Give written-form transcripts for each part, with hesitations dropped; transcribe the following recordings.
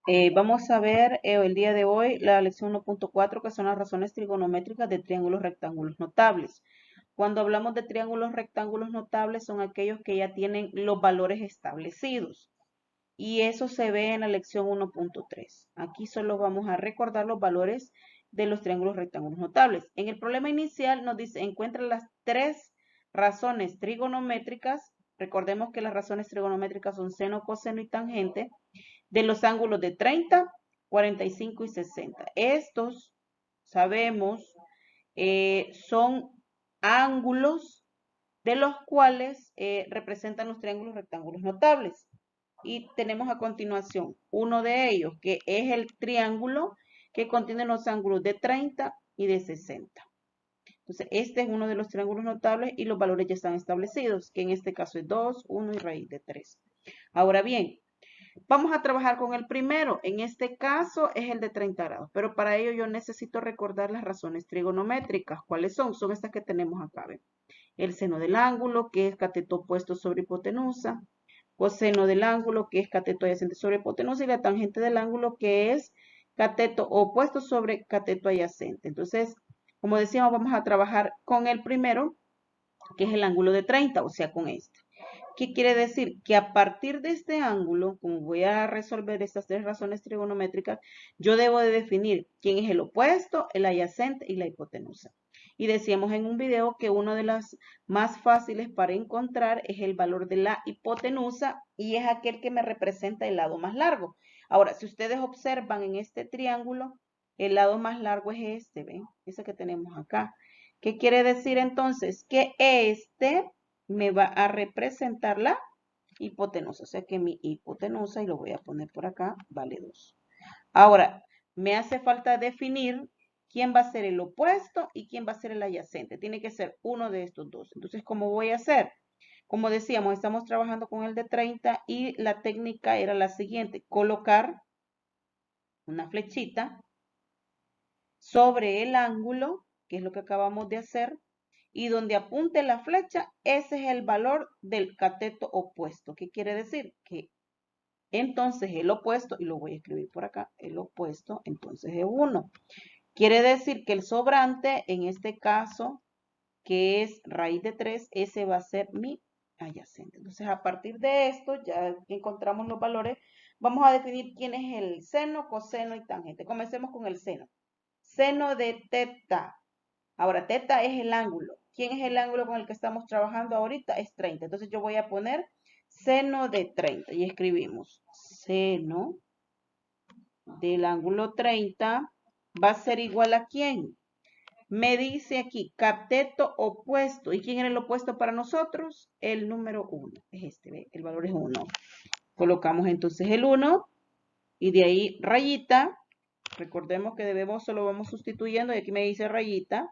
Vamos a ver el día de hoy la lección 1.4, que son las razones trigonométricas de triángulos rectángulos notables. Cuando hablamos de triángulos rectángulos notables son aquellos que ya tienen los valores establecidos. Y eso se ve en la lección 1.3. Aquí solo vamos a recordar los valores de los triángulos rectángulos notables. En el problema inicial nos dice, encuentra las tres razones trigonométricas. Recordemos que las razones trigonométricas son seno, coseno y tangente de los ángulos de 30, 45 y 60. Estos, sabemos, son ángulos de los cuales representan los triángulos rectángulos notables. Y tenemos a continuación uno de ellos, que es el triángulo que contiene los ángulos de 30 y de 60. Entonces, este es uno de los triángulos notables y los valores ya están establecidos, que en este caso es 2, 1 y raíz de 3. Ahora bien, vamos a trabajar con el primero. En este caso es el de 30 grados, pero para ello yo necesito recordar las razones trigonométricas. ¿Cuáles son? Son estas que tenemos acá. ¿Ven? El seno del ángulo, que es cateto opuesto sobre hipotenusa. Coseno del ángulo, que es cateto adyacente sobre hipotenusa. Y la tangente del ángulo, que es cateto opuesto sobre cateto adyacente. Entonces, como decíamos, vamos a trabajar con el primero, que es el ángulo de 30, o sea, con este. ¿Qué quiere decir? Que a partir de este ángulo, como voy a resolver estas tres razones trigonométricas, yo debo de definir quién es el opuesto, el adyacente y la hipotenusa. Y decíamos en un video que una de las más fáciles para encontrar es el valor de la hipotenusa y es aquel que me representa el lado más largo. Ahora, si ustedes observan en este triángulo, el lado más largo es este, ¿ven? Ese que tenemos acá. ¿Qué quiere decir entonces? Que este me va a representar la hipotenusa. O sea que mi hipotenusa, y lo voy a poner por acá, vale 2. Ahora, me hace falta definir quién va a ser el opuesto y quién va a ser el adyacente. Tiene que ser uno de estos dos. Entonces, ¿cómo voy a hacer? Como decíamos, estamos trabajando con el de 30 y la técnica era la siguiente. Colocar una flechita sobre el ángulo, que es lo que acabamos de hacer, y donde apunte la flecha, ese es el valor del cateto opuesto. ¿Qué quiere decir? Que entonces el opuesto, y lo voy a escribir por acá, el opuesto entonces es 1. Quiere decir que el sobrante, en este caso, que es raíz de 3, ese va a ser mi adyacente. Entonces, a partir de esto, ya encontramos los valores, vamos a definir quién es el seno, coseno y tangente. Comencemos con el seno. Seno de teta. Ahora, teta es el ángulo. ¿Quién es el ángulo con el que estamos trabajando ahorita? Es 30. Entonces yo voy a poner seno de 30 y escribimos seno del ángulo 30 va a ser igual a ¿quién? Me dice aquí cateto opuesto. ¿Y quién era el opuesto para nosotros? El número 1. Es este, ¿ve? El valor es 1. Colocamos entonces el 1 y de ahí rayita. Recordemos que debemos, solo vamos sustituyendo y aquí me dice rayita.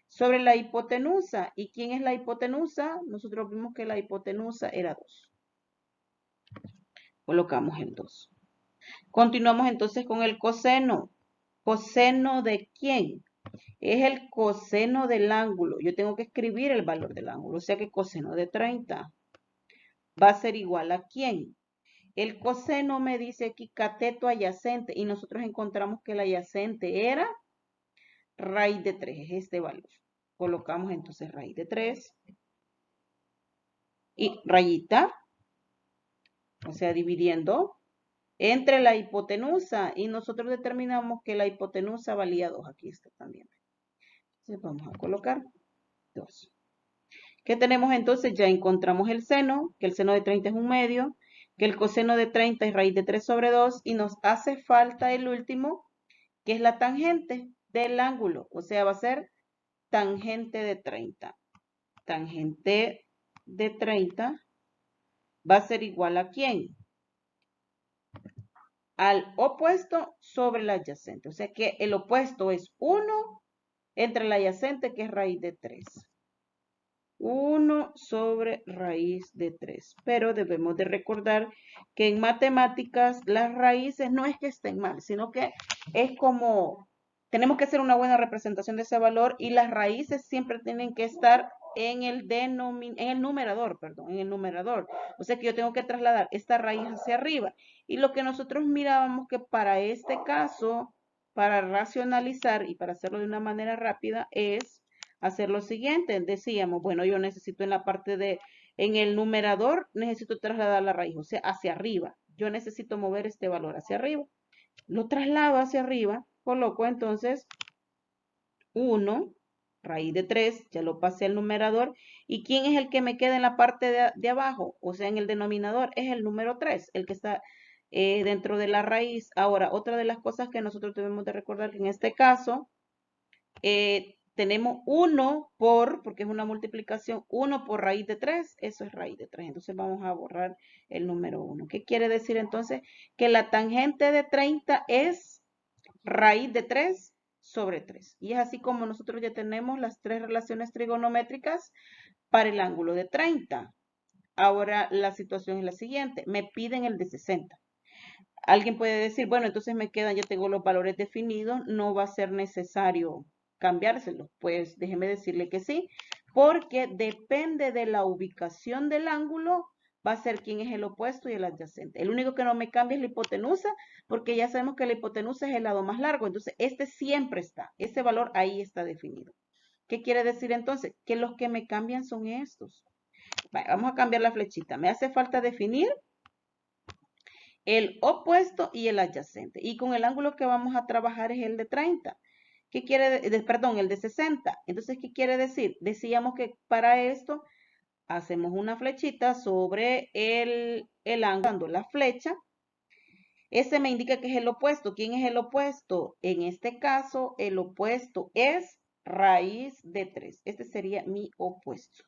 Sobre la hipotenusa. ¿Y quién es la hipotenusa? Nosotros vimos que la hipotenusa era 2. Colocamos el 2. Continuamos entonces con el coseno. ¿Coseno de quién? Es el coseno del ángulo. Yo tengo que escribir el valor del ángulo. O sea que coseno de 30 va a ser igual a quién. El coseno me dice aquí cateto adyacente y nosotros encontramos que el adyacente era raíz de 3. Es este valor. Colocamos entonces raíz de 3 y rayita, o sea, dividiendo entre la hipotenusa y nosotros determinamos que la hipotenusa valía 2. Aquí está también. Entonces vamos a colocar 2. ¿Qué tenemos entonces? Ya encontramos el seno, que el seno de 30 es un medio, que el coseno de 30 es raíz de 3 sobre 2 y nos hace falta el último, que es la tangente del ángulo. O sea, va a ser tangente de 30. Tangente de 30 va a ser igual a ¿quién? Al opuesto sobre el adyacente. O sea que el opuesto es 1 entre el adyacente, que es raíz de 3. 1 sobre raíz de 3. Pero debemos de recordar que en matemáticas las raíces no es que estén mal, sino que es como, tenemos que hacer una buena representación de ese valor y las raíces siempre tienen que estar en el numerador, perdón, en el numerador. O sea que yo tengo que trasladar esta raíz hacia arriba. Y lo que nosotros mirábamos que para este caso, para racionalizar y para hacerlo de una manera rápida, es hacer lo siguiente. Decíamos, bueno, yo necesito en la parte en el numerador, necesito trasladar la raíz, o sea, hacia arriba. Yo necesito mover este valor hacia arriba. Lo traslado hacia arriba, coloco entonces 1, raíz de 3, ya lo pasé al numerador. ¿Y quién es el que me queda en la parte de abajo? O sea, en el denominador, es el número 3, el que está dentro de la raíz. Ahora, otra de las cosas que nosotros debemos de recordar que en este caso, tenemos 1 porque es una multiplicación, 1 por raíz de 3, eso es raíz de 3. Entonces vamos a borrar el número 1. ¿Qué quiere decir entonces? Que la tangente de 30 es raíz de 3 sobre 3. Y es así como nosotros ya tenemos las tres relaciones trigonométricas para el ángulo de 30. Ahora la situación es la siguiente. Me piden el de 60. Alguien puede decir, bueno, entonces me quedan, ya tengo los valores definidos, no va a ser necesario cambiárselos. Pues déjeme decirle que sí, porque depende de la ubicación del ángulo, va a ser quién es el opuesto y el adyacente. El único que no me cambia es la hipotenusa, porque ya sabemos que la hipotenusa es el lado más largo, entonces este siempre está, ese valor ahí está definido. ¿Qué quiere decir entonces? Que los que me cambian son estos. Vamos a cambiar la flechita. Me hace falta definir el opuesto y el adyacente. Y con el ángulo que vamos a trabajar es el de 30. ¿Qué quiere perdón, el de 60? Entonces, ¿qué quiere decir? Decíamos que para esto hacemos una flechita sobre el ángulo, la flecha. Ese me indica que es el opuesto. ¿Quién es el opuesto? En este caso, el opuesto es raíz de 3. Este sería mi opuesto.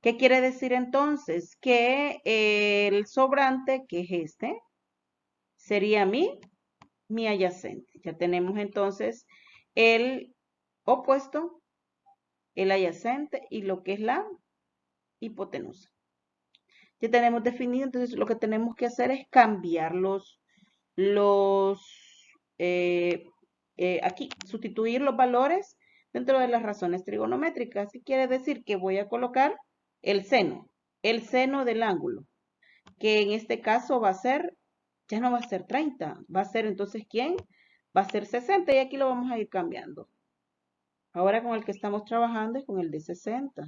¿Qué quiere decir entonces? Que el sobrante, que es este, sería mi adyacente. Ya tenemos entonces el opuesto, el adyacente y lo que es la hipotenusa. Ya tenemos definido, entonces lo que tenemos que hacer es cambiar aquí, sustituir los valores dentro de las razones trigonométricas. ¿Qué quiere decir? Que voy a colocar el seno del ángulo, que en este caso va a ser, ya no va a ser 30, va a ser entonces ¿quién? Va a ser 60 y aquí lo vamos a ir cambiando. Ahora con el que estamos trabajando es con el de 60.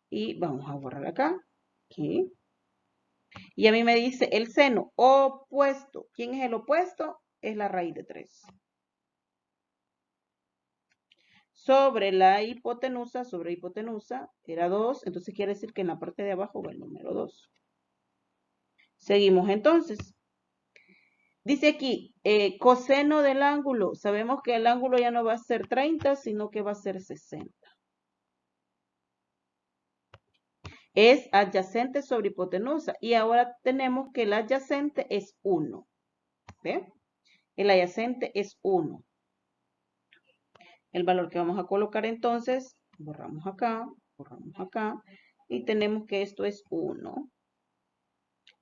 Y vamos a borrar acá. Aquí. Y a mí me dice el seno opuesto. ¿Quién es el opuesto? Es la raíz de 3. Sobre hipotenusa era 2. Entonces quiere decir que en la parte de abajo va el número 2. Seguimos entonces. Dice aquí, coseno del ángulo. Sabemos que el ángulo ya no va a ser 30, sino que va a ser 60. Es adyacente sobre hipotenusa. Y ahora tenemos que el adyacente es 1. ¿Ve? El adyacente es 1. El valor que vamos a colocar entonces, borramos acá y tenemos que esto es 1.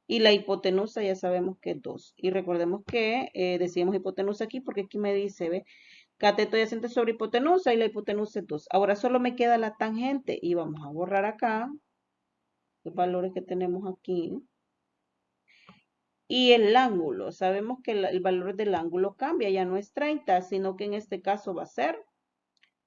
Y la hipotenusa ya sabemos que es 2. Y recordemos que decíamos hipotenusa aquí porque aquí me dice, ¿ve? Cateto adyacente sobre hipotenusa y la hipotenusa es 2. Ahora solo me queda la tangente y vamos a borrar acá los valores que tenemos aquí. Y el ángulo, sabemos que el valor del ángulo cambia, ya no es 30, sino que en este caso va a ser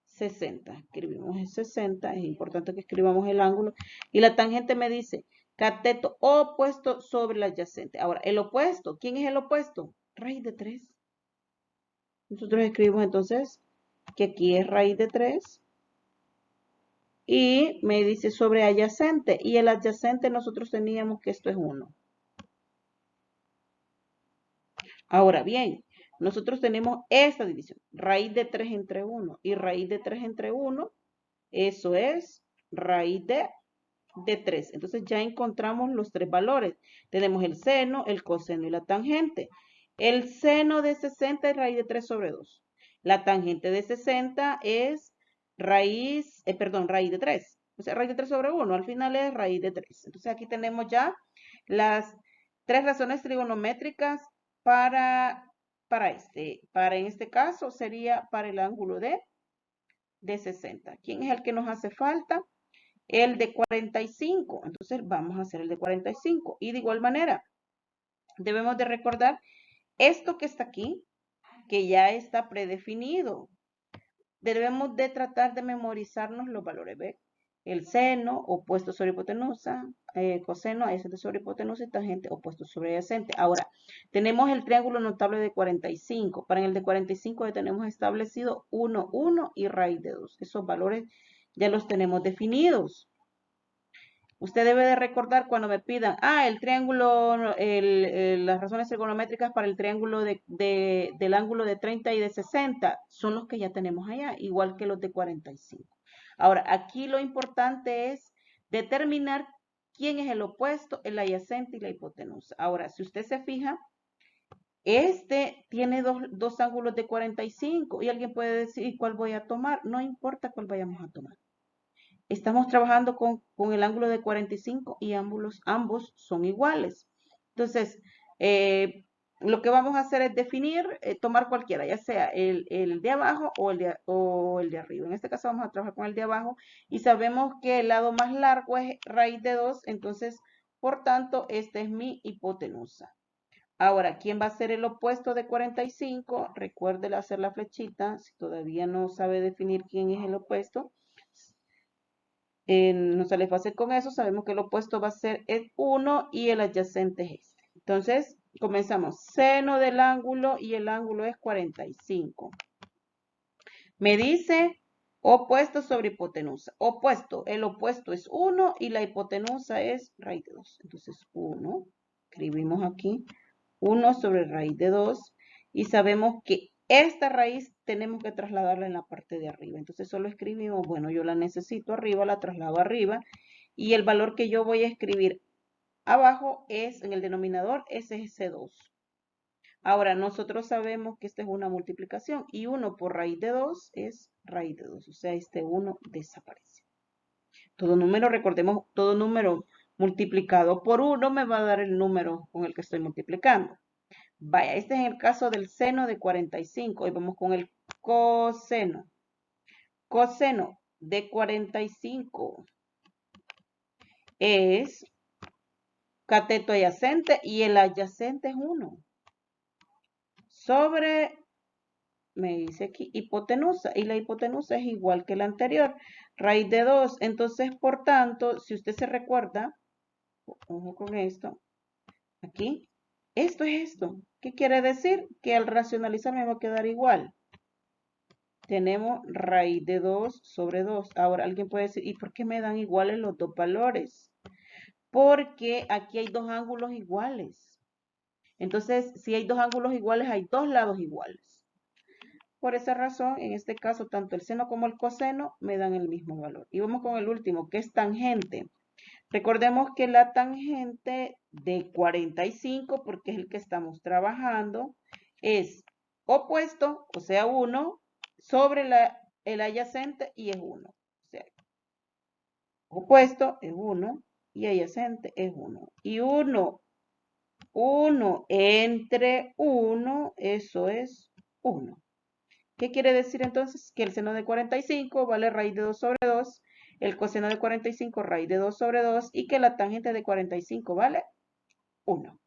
60. Escribimos el 60, es importante que escribamos el ángulo. Y la tangente me dice, cateto opuesto sobre el adyacente. Ahora, el opuesto, ¿quién es el opuesto? Raíz de 3. Nosotros escribimos entonces que aquí es raíz de 3. Y me dice sobre adyacente. Y el adyacente nosotros teníamos que esto es 1. Ahora bien, nosotros tenemos esta división. Raíz de 3 entre 1. Y raíz de 3 entre 1, eso es raíz de 3. Entonces ya encontramos los tres valores. Tenemos el seno, el coseno y la tangente. El seno de 60 es raíz de 3 sobre 2. La tangente de 60 es raíz de 3. O sea, raíz de 3 sobre 1. Al final es raíz de 3. Entonces aquí tenemos ya las tres razones trigonométricas para en este caso sería para el ángulo de de 60. ¿Quién es el que nos hace falta? El de 45. Entonces vamos a hacer el de 45. Y de igual manera, debemos de recordar esto que está aquí, que ya está predefinido. Debemos de tratar de memorizarnos los valores, ¿ve? El seno, opuesto sobre hipotenusa, coseno, adyacente sobre hipotenusa y tangente, opuesto sobre adyacente. Ahora, tenemos el triángulo notable de 45. Para el de 45 ya tenemos establecido 1, 1 y raíz de 2. Esos valores ya los tenemos definidos. Usted debe de recordar cuando me pidan, el triángulo, las razones trigonométricas para el triángulo del ángulo de 30 y de 60, son los que ya tenemos allá, igual que los de 45. Ahora, aquí lo importante es determinar quién es el opuesto, el adyacente y la hipotenusa. Ahora, si usted se fija, este tiene dos ángulos de 45 y alguien puede decir, ¿cuál voy a tomar? No importa cuál vayamos a tomar. Estamos trabajando con el ángulo de 45 y ambos son iguales. Entonces, lo que vamos a hacer es definir, tomar cualquiera, ya sea el de abajo o el de arriba. En este caso vamos a trabajar con el de abajo y sabemos que el lado más largo es raíz de 2, entonces, por tanto, esta es mi hipotenusa. Ahora, ¿quién va a ser el opuesto de 45? Recuerde hacer la flechita, si todavía no sabe definir quién es el opuesto. No sale fácil con eso, sabemos que el opuesto va a ser el 1 y el adyacente es este. Entonces, comenzamos. Seno del ángulo y el ángulo es 45. Me dice opuesto sobre hipotenusa. Opuesto, el opuesto es 1 y la hipotenusa es raíz de 2. Entonces, 1, escribimos aquí, 1 sobre raíz de 2 y sabemos que esta raíz tenemos que trasladarla en la parte de arriba. Entonces solo escribimos, bueno, yo la necesito arriba, la traslado arriba. Y el valor que yo voy a escribir abajo es, en el denominador, ese es ese 2. Ahora, nosotros sabemos que esta es una multiplicación. Y 1 por raíz de 2 es raíz de 2. O sea, este 1 desaparece. Todo número, recordemos, todo número multiplicado por 1 me va a dar el número con el que estoy multiplicando. Vaya, este es el caso del seno de 45. Hoy vamos con el coseno. Coseno de 45 es cateto adyacente y el adyacente es 1. Sobre, me dice aquí, hipotenusa. Y la hipotenusa es igual que la anterior. Raíz de 2. Entonces, por tanto, si usted se recuerda, ojo con esto, aquí, esto es esto. ¿Qué quiere decir? Que al racionalizar me va a quedar igual. Tenemos raíz de 2 sobre 2. Ahora alguien puede decir, ¿y por qué me dan iguales los dos valores? Porque aquí hay dos ángulos iguales. Entonces, si hay dos ángulos iguales, hay dos lados iguales. Por esa razón, en este caso, tanto el seno como el coseno me dan el mismo valor. Y vamos con el último, que es tangente. Recordemos que la tangente de 45, porque es el que estamos trabajando, es opuesto, o sea, 1, sobre el adyacente y es 1. O sea, opuesto es 1 y adyacente es 1. Y 1 entre 1, eso es 1. ¿Qué quiere decir entonces? Que el seno de 45 vale raíz de 2 sobre 2, el coseno de 45 raíz de 2 sobre 2 y que la tangente de 45 vale 1.